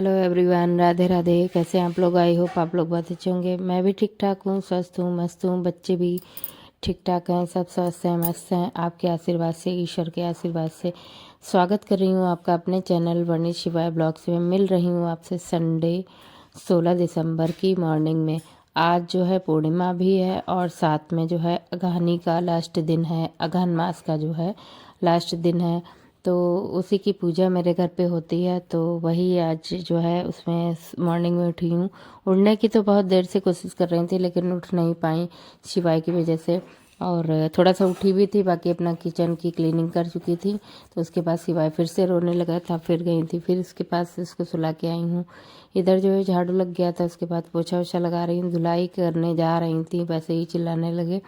Hello everyone, Radhe Radhe. कैसे हैं आप लोग? आई होप आप लोग बहुत अच्छे होंगे। मैं भी ठीक ठाक हूँ, स्वस्थ हूँ, मस्त हूँ। बच्चे भी ठीक ठाक हैं, सब स्वस्थ हैं, मस्त हैं। आपके आशीर्वाद से, ईश्वर के आशीर्वाद से स्वागत कर रही हूँ आपका अपने चैनल वर्णित शिवाय ब्लॉग्स में। मिल रही हूँ आपसे संडे 16 दिसंबर की मॉर्निंग में। आज जो है पूर्णिमा भी है और साथ में जो है अगहनी का लास्ट दिन है, अगहन मास का जो है लास्ट दिन है। तो उसी की पूजा मेरे घर पे होती है, तो वही आज जो है उसमें मॉर्निंग में उठी हूँ। उठने की तो बहुत देर से कोशिश कर रही थी लेकिन उठ नहीं पाई शिवाय की वजह से। और थोड़ा सा उठी भी थी, बाकी अपना किचन की क्लीनिंग कर चुकी थी। तो उसके बाद शिवाय फिर से रोने लगा था, फिर गई थी, फिर उसके पास उसको सुला के आई हूँ। इधर जो है झाड़ू लग गया था, उसके बाद पोछा वोछा लगा रही हूँ। धुलाई करने जा रही थी, वैसे ही चिल्लाने लगे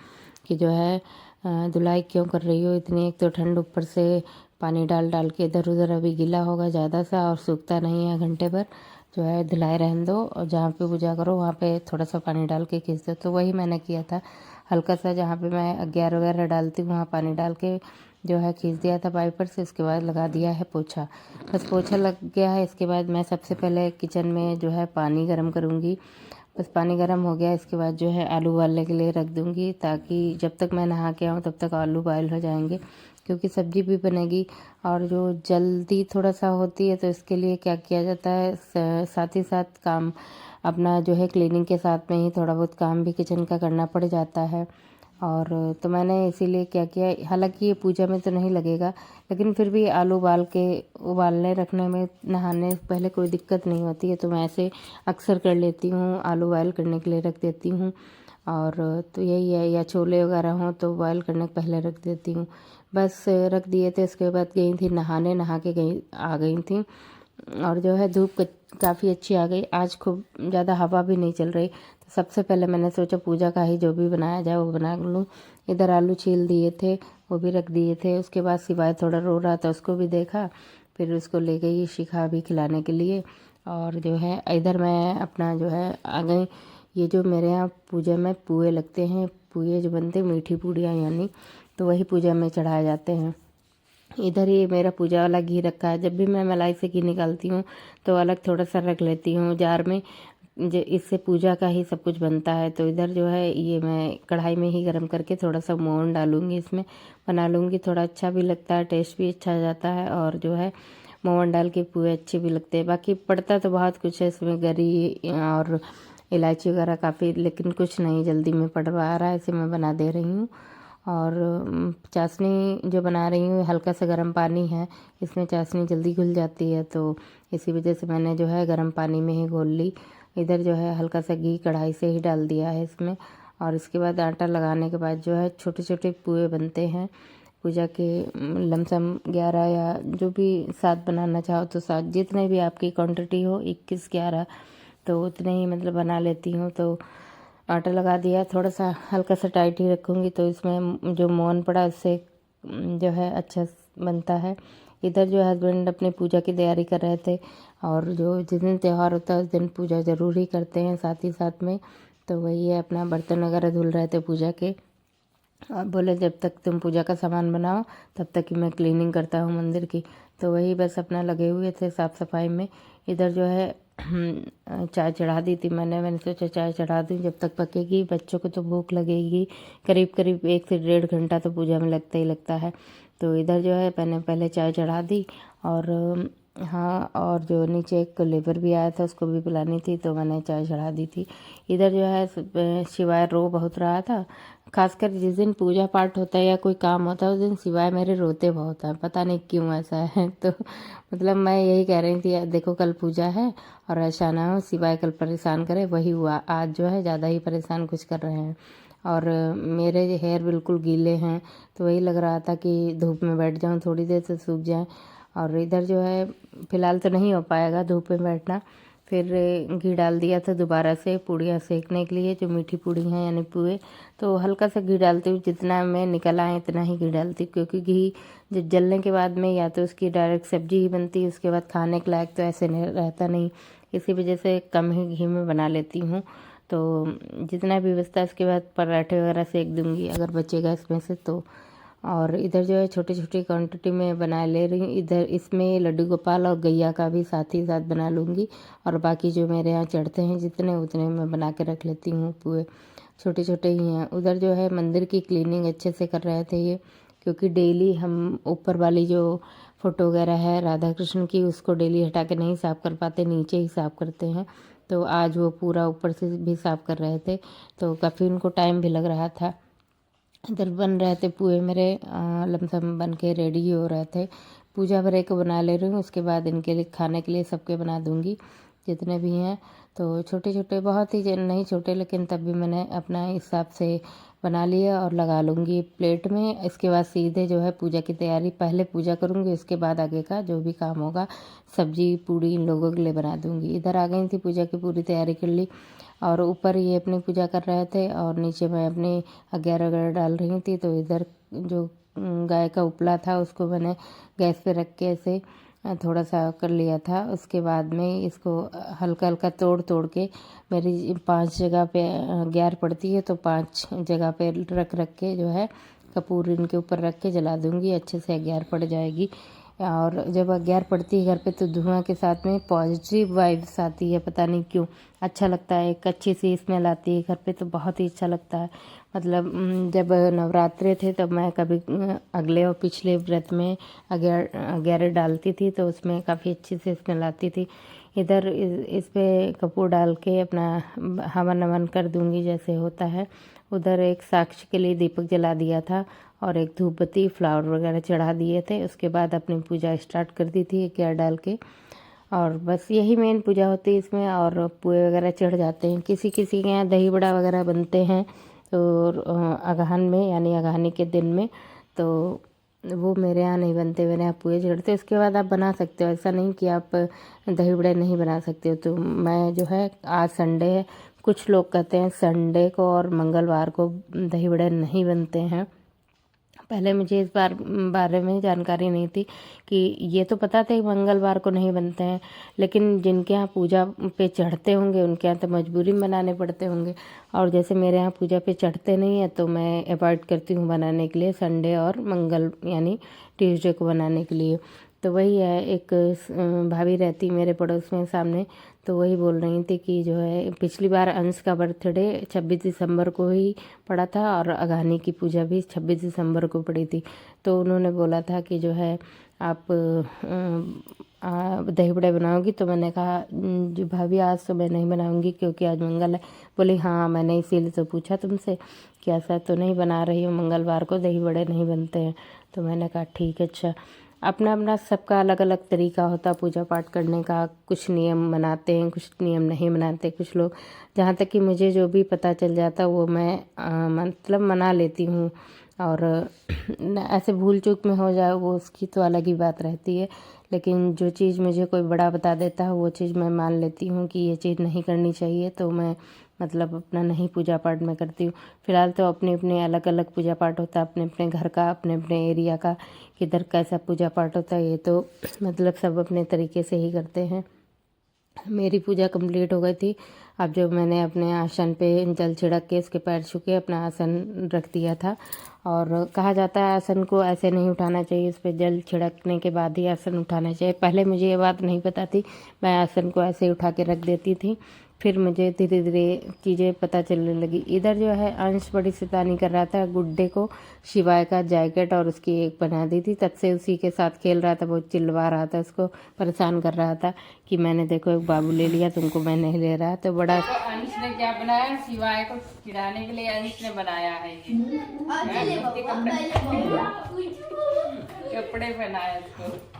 कि जो है धुलाई क्यों कर रही हो इतनी, एक तो ठंड, ऊपर से पानी डाल डाल के इधर उधर अभी गीला होगा ज़्यादा सा और सूखता नहीं है घंटे भर। जो है धुलाई रहने दो और जहाँ पे पूजा करो वहाँ पे थोड़ा सा पानी डाल के खींच दो। तो वही मैंने किया था, हल्का सा जहाँ पे मैं अग्यार वगैरह डालती हूँ वहाँ पानी डाल के जो है खींच दिया था वाइपर से। उसके बाद लगा दिया है पोछा, बस पोछा लग गया है। इसके बाद मैं सबसे पहले किचन में जो है पानी गर्म करूँगी। बस पानी गर्म हो गया, इसके बाद जो है आलू उबालने के लिए रख दूँगी, ताकि जब तक मैं नहा के आऊँ तब तक आलू बॉयल हो जाएंगे, क्योंकि सब्जी भी बनेगी। और जो जल्दी थोड़ा सा होती है तो इसके लिए क्या किया जाता है, साथ ही साथ काम अपना जो है क्लीनिंग के साथ में ही थोड़ा बहुत काम भी किचन का करना पड़ जाता है। और तो मैंने इसीलिए क्या किया, हालांकि ये पूजा में तो नहीं लगेगा लेकिन फिर भी आलू उबालने रखने में नहाने से पहले कोई दिक्कत नहीं होती है, तो मैं ऐसे अक्सर कर लेती हूँ, आलू बॉयल करने के लिए रख देती हूँ। और तो यही है, या छोले वगैरह हों तो बॉयल करने के पहले रख देती हूँ। बस रख दिए थे, उसके बाद गई थी नहाने, नहा के आ गई थी। और जो है धूप काफ़ी अच्छी आ गई आज, खूब ज़्यादा हवा भी नहीं चल रही। तो सबसे पहले मैंने सोचा पूजा का ही जो भी बनाया जाए वो बना लूँ। इधर आलू छील दिए थे, वो भी रख दिए थे। उसके बाद शिवाय थोड़ा रो रहा था, उसको भी देखा, फिर उसको ले गई शिखा भी खिलाने के लिए। और जो है इधर मैं अपना जो है आ गई। ये जो मेरे यहाँ पूजा में पुए लगते हैं, पुए जो बनते हैं मीठी पूड़ियाँ यानी, तो वही पूजा में चढ़ाए जाते हैं। इधर ही मेरा पूजा वाला घी रखा है, जब भी मैं मलाई से घी निकालती हूँ तो अलग थोड़ा सा रख लेती हूँ जार में, इससे पूजा का ही सब कुछ बनता है। तो इधर जो है ये मैं कढ़ाई में ही गर्म करके थोड़ा सा मोहन डालूंगी, इसमें बना लूँगी। थोड़ा अच्छा भी लगता है, टेस्ट भी अच्छा आ जाता है, और जो है मोहन डाल के पूरे अच्छे भी लगते हैं। बाकी पड़ता तो बहुत कुछ है इसमें, गरी और इलायची वगैरह काफ़ी, लेकिन कुछ नहीं जल्दी में पड़ रहा है, इसे मैं बना दे रही हूँ। और चाशनी जो बना रही हूँ हल्का सा गर्म पानी है, इसमें चाशनी जल्दी घुल जाती है, तो इसी वजह से मैंने जो है गर्म पानी में ही घोल ली। इधर जो है हल्का सा घी कढ़ाई से ही डाल दिया है इसमें। और इसके बाद आटा लगाने के बाद जो है छोटे छोटे पुए बनते हैं पूजा के। लमसम 11 या जो भी 7 बनाना चाहो तो 7, जितने भी आपकी क्वांटिटी हो, 21 11 तो उतने ही मतलब बना लेती हूँ। तो आटा लगा दिया, थोड़ा सा हल्का सा टाइट ही रखूँगी, तो इसमें जो मोहन पड़ा उससे जो है अच्छा बनता है। इधर जो हस्बैंड अपनी पूजा की तैयारी कर रहे थे, और जो जिस दिन त्यौहार होता है उस दिन पूजा ज़रूर ही करते हैं साथ ही साथ में। तो वही है, अपना बर्तन वगैरह धुल रहे थे पूजा के, और बोले जब तक तुम पूजा का सामान बनाओ तब तक कि मैं क्लीनिंग करता हूँ मंदिर की। तो वही बस अपना लगे हुए थे साफ़ सफाई में। इधर जो है चाय चढ़ा दी थी मैंने सोचा चाय चढ़ा दूँ, जब तक पकेगी बच्चों को तो भूख लगेगी। करीब करीब 1 से 1.5 घंटा तो पूजा में लगता ही लगता है। तो इधर जो है मैंने पहले चाय चढ़ा दी, और हाँ, और जो नीचे एक लेबर भी आया था उसको भी पिलानी थी, तो मैंने चाय चढ़ा दी थी। इधर जो है शिवाय रो बहुत रहा था, खासकर जिस दिन पूजा पाठ होता है या कोई काम होता है उस दिन शिवाय मेरे रोते बहुत हैं, पता नहीं क्यों ऐसा है। तो मतलब मैं यही कह रही थी, देखो कल पूजा है और ऐसा ना हो शिवाय कल परेशान करे, वही हुआ आज जो है ज़्यादा ही परेशान कुछ कर रहे हैं। और मेरे हेयर बिल्कुल गीले हैं, तो वही लग रहा था कि धूप में बैठ जाऊं थोड़ी देर से सूख जाए। और इधर जो है फ़िलहाल तो नहीं हो पाएगा धूप में बैठना। फिर घी डाल दिया था दोबारा से पूड़ियाँ सेकने के लिए, जो मीठी पूड़ी हैं यानी पुए। तो हल्का सा घी डालती हूँ, जितना मैं निकल आए इतना ही घी डालती हूँ, क्योंकि घी जब जलने के बाद में या तो उसकी डायरेक्ट सब्जी ही बनती है, उसके बाद खाने के लायक तो ऐसे नहीं रहता नहीं, इसी वजह से कम ही घी में बना लेती हूँ। तो जितना भी बचता है उसके बाद पराठे वगैरह सेक दूँगी अगर बचेगा इसमें से तो। और इधर जो है छोटी छोटी क्वांटिटी में बना ले रही हूँ। इधर इसमें लड्डू गोपाल और गैया का भी साथ ही साथ बना लूँगी, और बाकी जो मेरे यहाँ चढ़ते हैं जितने उतने मैं बना के रख लेती हूँ। पूरे छोटे छोटे ही हैं। उधर जो है मंदिर की क्लीनिंग अच्छे से कर रहे थे ये, क्योंकि डेली हम ऊपर वाली जो फ़ोटो वगैरह है राधा कृष्ण की, उसको डेली हटा के नहीं साफ़ कर पाते, नीचे ही साफ़ करते हैं। तो आज वो पूरा ऊपर से भी साफ़ कर रहे थे, तो काफ़ी उनको टाइम भी लग रहा था। इधर बन रहे थे पुए मेरे, लमसम बन के रेडी हो रहे थे। पूजा भरे को बना ले रही हूँ, उसके बाद इनके लिए खाने के लिए सबके बना दूँगी जितने भी हैं। तो छोटे छोटे बहुत ही नहीं छोटे, लेकिन तब भी मैंने अपना हिसाब से बना लिया और लगा लूँगी प्लेट में। इसके बाद सीधे जो है पूजा की तैयारी, पहले पूजा करूँगी, उसके बाद आगे का जो भी काम होगा सब्जी पूड़ी इन लोगों के लिए बना दूँगी। इधर आ गई थी, पूजा की पूरी तैयारी कर ली, और ऊपर ये अपनी पूजा कर रहे थे और नीचे मैं अपनी अगैर वगैरह डाल रही थी। तो इधर जो गाय का उपला था उसको मैंने गैस पे रख के ऐसे थोड़ा सा कर लिया था। उसके बाद में इसको हल्का हल्का तोड़ तोड़ के, मेरी 5 जगह पे अगैर पड़ती है, तो 5 जगह पे रख रख के जो है कपूर इनके ऊपर रख के जला दूँगी, अच्छे से अगैर पड़ जाएगी। और जब अगैर पड़ती है घर पे तो धुआं के साथ में पॉजिटिव वाइब्स आती है, पता नहीं क्यों अच्छा लगता है, एक अच्छी सी स्मेल आती है घर पे, तो बहुत ही अच्छा लगता है। मतलब जब नवरात्रे थे तब मैं कभी अगले और पिछले व्रत में अगैर डालती थी, तो उसमें काफ़ी अच्छी सी स्मेल आती थी। इधर इस पे कपूर डाल के अपना हवन नमन कर दूंगी जैसे होता है। उधर एक साक्ष्य के लिए दीपक जला दिया था और एक धूप बत्ती फ्लावर वगैरह चढ़ा दिए थे। उसके बाद अपनी पूजा स्टार्ट कर दी थी अगैर डाल के, और बस यही मेन पूजा होती है इसमें। और पुए वगैरह चढ़ जाते हैं, किसी किसी के यहाँ दही बड़ा वगैरह बनते हैं तो अगहन में, यानी अगहनी के दिन में, तो वो मेरे यहाँ नहीं बनते, मेरे यहाँ पुए चढ़ते। उसके बाद आप बना सकते हो, ऐसा नहीं कि आप दही बड़े नहीं बना सकते हो। तो मैं जो है, आज संडे है, कुछ लोग कहते हैं संडे को और मंगलवार को दही बड़े नहीं बनते हैं। पहले मुझे इस बारे में जानकारी नहीं थी, कि ये तो पता था कि मंगलवार को नहीं बनते हैं, लेकिन जिनके यहाँ पूजा पे चढ़ते होंगे उनके यहाँ तो मजबूरी में बनाने पड़ते होंगे। और जैसे मेरे यहाँ पूजा पे चढ़ते नहीं है, तो मैं अवॉइड करती हूँ बनाने के लिए संडे और मंगल यानी ट्यूसडे को बनाने के लिए। तो वही है, एक भाभी रहती मेरे पड़ोस में सामने, तो वही बोल रही थी कि जो है पिछली बार अंश का बर्थडे 26 दिसंबर को ही पड़ा था और अगहनी की पूजा भी 26 दिसंबर को पड़ी थी। तो उन्होंने बोला था कि जो है आप दही बड़े बनाओगी, तो मैंने कहा जो भाभी आज तो मैं नहीं बनाऊंगी क्योंकि आज मंगल है। बोली हाँ, मैंने इसीलिए तो पूछा तुमसे कि ऐसा तो नहीं बना रही हूँ, मंगलवार को दही बड़े नहीं बनते हैं। तो मैंने कहा ठीक है, अच्छा। अपना अपना सबका अलग अलग तरीका होता पूजा पाठ करने का, कुछ नियम मनाते हैं, कुछ नियम नहीं मनाते कुछ लोग। जहाँ तक कि मुझे जो भी पता चल जाता वो मैं मतलब मना लेती हूँ। और ऐसे भूल चूक में हो जाए वो उसकी तो अलग ही बात रहती है, लेकिन जो चीज़ मुझे कोई बड़ा बता देता है वो चीज़ मैं मान लेती हूँ कि ये चीज़ नहीं करनी चाहिए, तो मैं मतलब अपना नहीं पूजा पाठ में करती हूँ। फिलहाल तो अपने अपने अलग अलग पूजा पाठ होता है, अपने अपने घर का, अपने अपने एरिया का, किधर कैसा पूजा पाठ होता है, ये तो मतलब सब अपने तरीके से ही करते हैं। मेरी पूजा कंप्लीट हो गई थी। अब जो मैंने अपने आसन पे जल छिड़क के उसके पैर छू के अपना आसन रख दिया था। और कहा जाता है आसन को ऐसे नहीं उठाना चाहिए, उस पर जल छिड़कने के बाद ही आसन उठाना चाहिए। पहले मुझे ये बात नहीं पता थी, मैं आसन को ऐसे ही उठा के रख देती थी। फिर मुझे धीरे धीरे चीज़ें पता चलने लगी। इधर जो है अंश बड़ी शैतानी कर रहा था, गुड्डे को शिवाय का जैकेट और उसकी एक बना दी थी, तब से उसी के साथ खेल रहा था, बहुत चिल्ला रहा था, उसको परेशान कर रहा था कि मैंने देखो एक बाबू ले लिया, तुमको मैं नहीं ले रहा। तो बड़ा तो अंश ने क्या बनाया, शिवाय को चिढ़ाने के लिए अंश ने बनाया है ये कपड़े पहनाए उसको।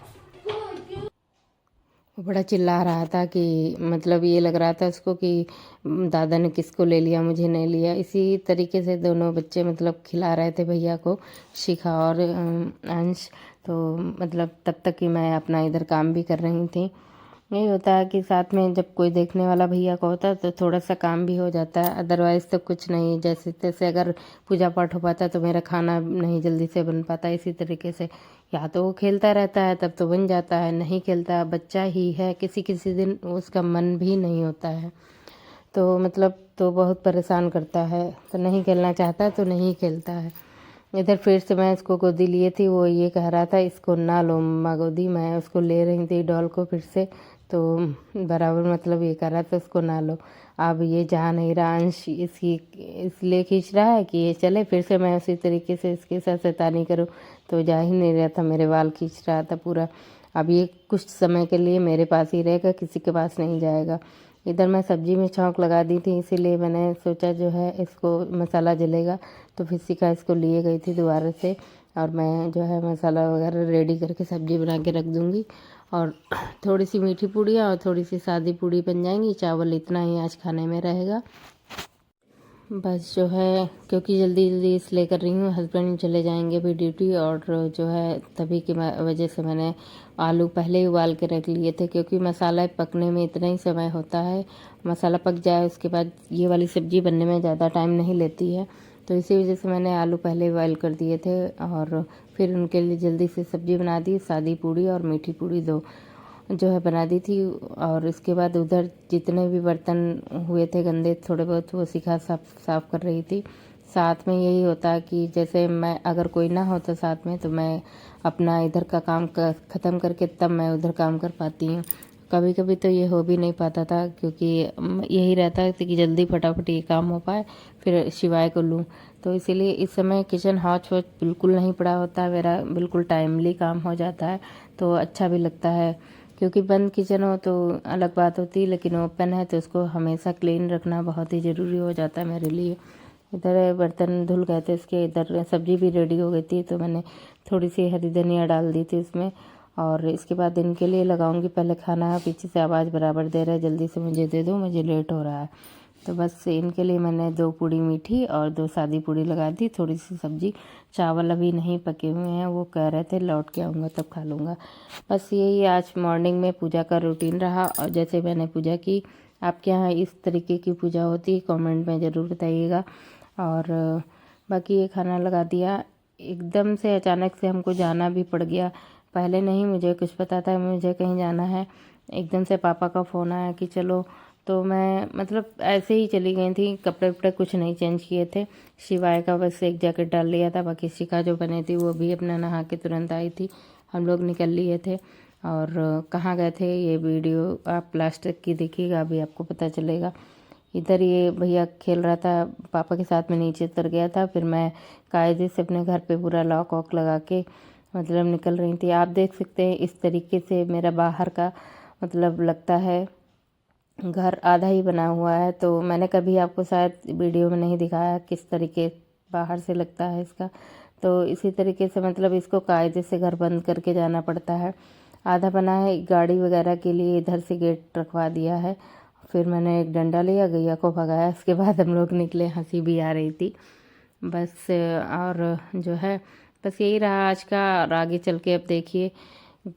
वो बड़ा चिल्ला रहा था कि मतलब ये लग रहा था उसको कि दादा ने किसको ले लिया, मुझे नहीं लिया। इसी तरीके से दोनों बच्चे मतलब खिला रहे थे भैया को, शिखा और अंश। तो मतलब तब तक कि मैं अपना इधर काम भी कर रही थी। यही होता है कि साथ में जब कोई देखने वाला भैया को होता है तो थोड़ा सा काम भी हो जाता है, अदरवाइज़ तो कुछ नहीं। जैसे तैसे अगर पूजा पाठ हो पाता तो मेरा खाना नहीं जल्दी से बन पाता। इसी तरीके से या तो वो खेलता रहता है तब तो बन जाता है, नहीं खेलता, बच्चा ही है, किसी किसी दिन उसका मन भी नहीं होता है, तो मतलब तो बहुत परेशान करता है। तो नहीं खेलना चाहता है तो नहीं खेलता है। इधर फिर से मैं इसको गोदी लिए थी, वो ये कह रहा था इसको ना लो मम्मा गोदी, मैं उसको ले रही थी डॉल को फिर से, तो बराबर मतलब ये कह रहा था उसको ना लो। अब ये जा नहीं रहा, अंश इसकी इसलिए खींच रहा है कि ये चले, फिर से मैं उसी तरीके से इसके साथ शैतानी करूँ, तो जा ही नहीं रहा था, मेरे बाल खींच रहा था पूरा। अब ये कुछ समय के लिए मेरे पास ही रहेगा, किसी के पास नहीं जाएगा। इधर मैं सब्जी में छौंक लगा दी थी, इसीलिए मैंने सोचा जो है इसको मसाला जलेगा, तो फिर सीखा इसको लिए गई थी दोबारा से, और मैं जो है मसाला वगैरह रेडी करके सब्जी बना के रख दूँगी। और थोड़ी सी मीठी पूड़ियाँ और थोड़ी सी सादी पूड़ी बन जाएंगी, चावल इतना ही आज खाने में रहेगा। बस जो है क्योंकि जल्दी जल्दी इसलिए कर रही हूँ, हस्बैंड चले जाएंगे भी ड्यूटी, और जो है तभी की वजह से मैंने आलू पहले ही उबाल के रख लिए थे, क्योंकि मसाला पकने में इतना ही समय होता है, मसाला पक जाए उसके बाद ये वाली सब्ज़ी बनने में ज़्यादा टाइम नहीं लेती है, तो इसी वजह से मैंने आलू पहले बॉयल कर दिए थे। और फिर उनके लिए जल्दी से सब्ज़ी बना दी, सादी पूड़ी और मीठी पूड़ी दो जो है बना दी थी। और इसके बाद उधर जितने भी बर्तन हुए थे गंदे थोड़े बहुत, वो शिखा साफ कर रही थी। साथ में यही होता है कि जैसे मैं अगर कोई ना हो तो साथ में, तो मैं अपना इधर का काम ख़त्म करके तब मैं उधर काम कर पाती हूँ। कभी कभी तो ये हो भी नहीं पाता था, क्योंकि यही रहता है कि जल्दी फटाफट ये काम हो पाए फिर शिवाय को लूँ, तो इसीलिए इस समय किचन हौच वौच बिल्कुल नहीं पड़ा होता, मेरा बिल्कुल टाइमली काम हो जाता है, तो अच्छा भी लगता है। क्योंकि बंद किचन हो तो अलग बात होती है, लेकिन ओपन है तो उसको हमेशा क्लीन रखना बहुत ही ज़रूरी हो जाता है मेरे लिए। इधर बर्तन धुल गए थे इसके, इधर सब्जी भी रेडी हो गई थी, तो मैंने थोड़ी सी हरी धनिया डाल दी थी इसमें। और इसके बाद इनके लिए लगाऊंगी पहले खाना, पीछे से आवाज़ बराबर दे रहा है जल्दी से मुझे दे दो, मुझे लेट हो रहा है। तो बस इनके लिए मैंने 2 पूड़ी मीठी और 2 सादी पूड़ी लगा दी, थोड़ी सी सब्जी, चावल अभी नहीं पके हुए हैं, वो कह रहे थे लौट के आऊँगा तब खा लूँगा। बस यही आज मॉर्निंग में पूजा का रूटीन रहा, और जैसे मैंने पूजा की, आपके यहाँ इस तरीके की पूजा होती है कमेंट में ज़रूर बताइएगा। और बाकी ये खाना लगा दिया, एकदम से अचानक से हमको जाना भी पड़ गया, पहले नहीं मुझे कुछ पता था मुझे कहीं जाना है, एकदम से पापा का फ़ोन आया कि चलो, तो मैं मतलब ऐसे ही चली गई थी, कपड़े वपड़े कुछ नहीं चेंज किए थे, शिवाय का बस एक जैकेट डाल लिया था, बाकी शिखा जो बनी थी वो भी अपना नहा के तुरंत आई थी, हम लोग निकल लिए थे। और कहाँ गए थे ये वीडियो आप लास्ट तक की देखिएगा, अभी आपको पता चलेगा। इधर ये भैया खेल रहा था पापा के साथ में, नीचे उतर गया था, फिर मैं कायदे से अपने घर पे पूरा लॉक वॉक लगा के मतलब निकल रही थी। आप देख सकते हैं इस तरीके से मेरा बाहर का मतलब लगता है, घर आधा ही बना हुआ है, तो मैंने कभी आपको शायद वीडियो में नहीं दिखाया किस तरीके बाहर से लगता है इसका, तो इसी तरीके से मतलब इसको कायदे से घर बंद करके जाना पड़ता है। आधा बना है, गाड़ी वगैरह के लिए इधर से गेट रखवा दिया है, फिर मैंने एक डंडा लिया, गैया को भगाया, इसके बाद हम लोग निकले, हंसी भी आ रही थी बस। और जो है बस यही रहा आज का, और आगे चल के अब देखिए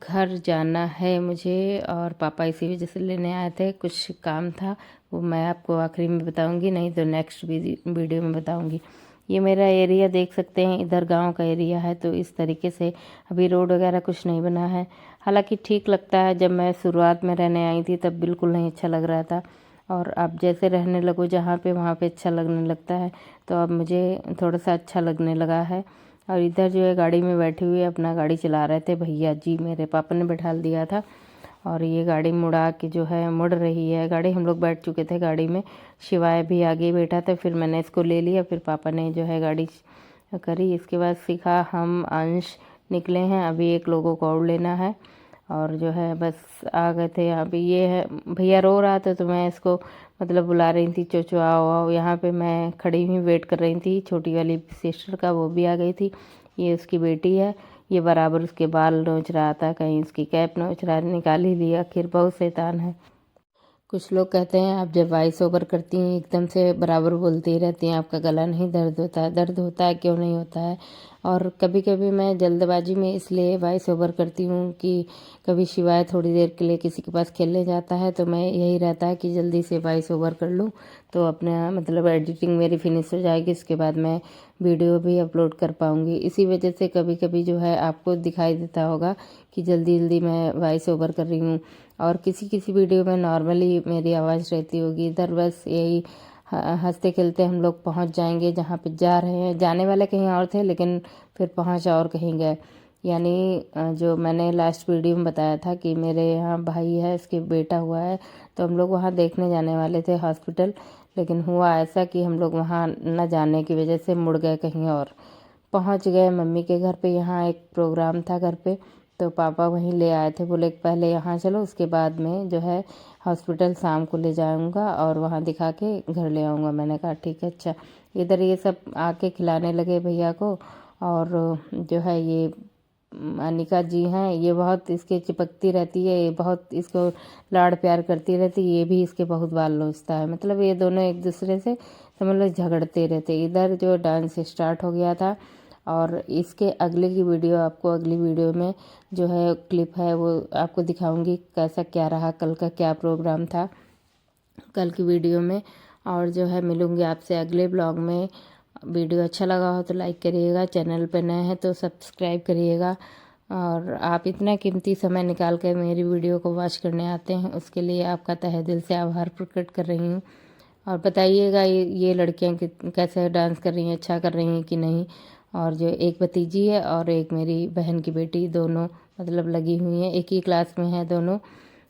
घर जाना है मुझे, और पापा इसी वजह से लेने आए थे, कुछ काम था, वो मैं आपको आखिरी में बताऊंगी, नहीं तो नेक्स्ट वीडियो में बताऊंगी। ये मेरा एरिया देख सकते हैं, इधर गांव का एरिया है, तो इस तरीके से अभी रोड वगैरह कुछ नहीं बना है, हालांकि ठीक लगता है, जब मैं शुरुआत में रहने आई थी तब बिल्कुल नहीं अच्छा लग रहा था, और अब जैसे रहने लगो जहाँ पे वहाँ पे अच्छा लगने लगता है, तो अब मुझे थोड़ा सा अच्छा लगने लगा है। और इधर जो है गाड़ी में बैठे हुए अपना गाड़ी चला रहे थे भैया जी, मेरे पापा ने बैठा दिया था, और ये गाड़ी मुड़ा के जो है मुड़ रही है गाड़ी, हम लोग बैठ चुके थे गाड़ी में, शिवाय भी आगे बैठा था, फिर मैंने इसको ले लिया, फिर पापा ने जो है गाड़ी करी। इसके बाद सीखा हम अंश निकले हैं, अभी एक लोगों को और लेना है, और जो है बस आ गए थे यहाँ पे। ये है भैया रो रहा था, तो मैं इसको मतलब बुला रही थी, चोचो आओ आओ, यहाँ पे मैं खड़ी हुई वेट कर रही थी, छोटी वाली सिस्टर का, वो भी आ गई थी, ये उसकी बेटी है, ये बराबर उसके बाल नोच रहा था, कहीं उसकी कैप नोच रहा, निकाल ही लिया, आखिर बहुत शैतान है। कुछ लोग कहते हैं आप जब वॉइस ओवर करती हैं एकदम से बराबर बोलती रहती हैं, आपका गला नहीं दर्द होता है, दर्द होता है, क्यों नहीं होता है। और कभी कभी मैं जल्दबाजी में इसलिए वॉइस ओवर करती हूँ कि कभी शिवाय थोड़ी देर के लिए किसी के पास खेलने जाता है, तो मैं यही रहता है कि जल्दी से वॉइस ओवर कर लूँ, तो अपना मतलब एडिटिंग मेरी फिनिश हो जाएगी, उसके बाद मैं वीडियो भी अपलोड कर पाऊँगी। इसी वजह से कभी कभी जो है आपको दिखाई देता होगा कि जल्दी जल्दी मैं वॉइस ओवर कर रही हूँ, और किसी किसी वीडियो में नॉर्मली मेरी आवाज़ रहती होगी। इधर बस यही हंसते खेलते हम लोग पहुंच जाएंगे जहाँ पे जा रहे हैं। जाने वाले कहीं और थे लेकिन फिर पहुंच और कहीं गए। यानी जो मैंने लास्ट वीडियो में बताया था कि मेरे यहाँ भाई है, इसके बेटा हुआ है, तो हम लोग वहाँ देखने जाने वाले थे हॉस्पिटल। लेकिन हुआ ऐसा कि हम लोग वहाँ न जाने की वजह से मुड़ गए कहीं और। पहुँच गए मम्मी के घर पे। यहाँ एक प्रोग्राम था घर पे, तो पापा वहीं ले आए थे। बोले पहले यहाँ चलो, उसके बाद में जो है हॉस्पिटल शाम को ले जाऊँगा और वहाँ दिखा के घर ले आऊँगा। मैंने कहा ठीक है। अच्छा, इधर ये सब आके खिलाने लगे भैया को। और जो है ये अनिका जी हैं, ये बहुत इसके चिपकती रहती है, ये बहुत इसको लाड़ प्यार करती रहती है। ये भी इसके बहुत बाल लोचता है। मतलब ये दोनों एक दूसरे से समझ लो झगड़ते रहते। इधर जो डांस स्टार्ट हो गया था, और इसके अगले की वीडियो आपको अगली वीडियो में जो है क्लिप है वो आपको दिखाऊंगी कैसा क्या रहा, कल का क्या प्रोग्राम था कल की वीडियो में। और जो है मिलूंगी आपसे अगले ब्लॉग में। वीडियो अच्छा लगा हो तो लाइक करिएगा, चैनल पर नए हैं तो सब्सक्राइब करिएगा। और आप इतना कीमती समय निकाल कर मेरी वीडियो को वॉच करने आते हैं, उसके लिए आपका तहे दिल से आभार प्रकट कर रही हूँ। और बताइएगा ये लड़कियाँ कैसे डांस कर रही हैं, अच्छा कर रही हैं कि नहीं। और जो एक भतीजी है और एक मेरी बहन की बेटी, दोनों मतलब लगी हुई हैं, एक ही क्लास में हैं दोनों,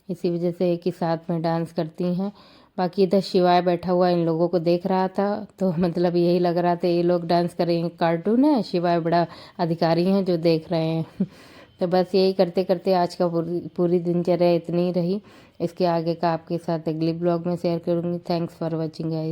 इसी वजह से एक ही साथ में डांस करती हैं। बाकी इधर शिवाय बैठा हुआ इन लोगों को देख रहा था, तो मतलब यही लग रहा था ये लोग डांस कर रहे हैं, कार्टून है, शिवाय बड़ा अधिकारी हैं जो देख रहे हैं। तो बस यही करते करते आज का पूरी दिनचर्या इतनी रही। इसके आगे का आपके साथ अगली ब्लॉग में शेयर करूँगी। Thanks for watching guys.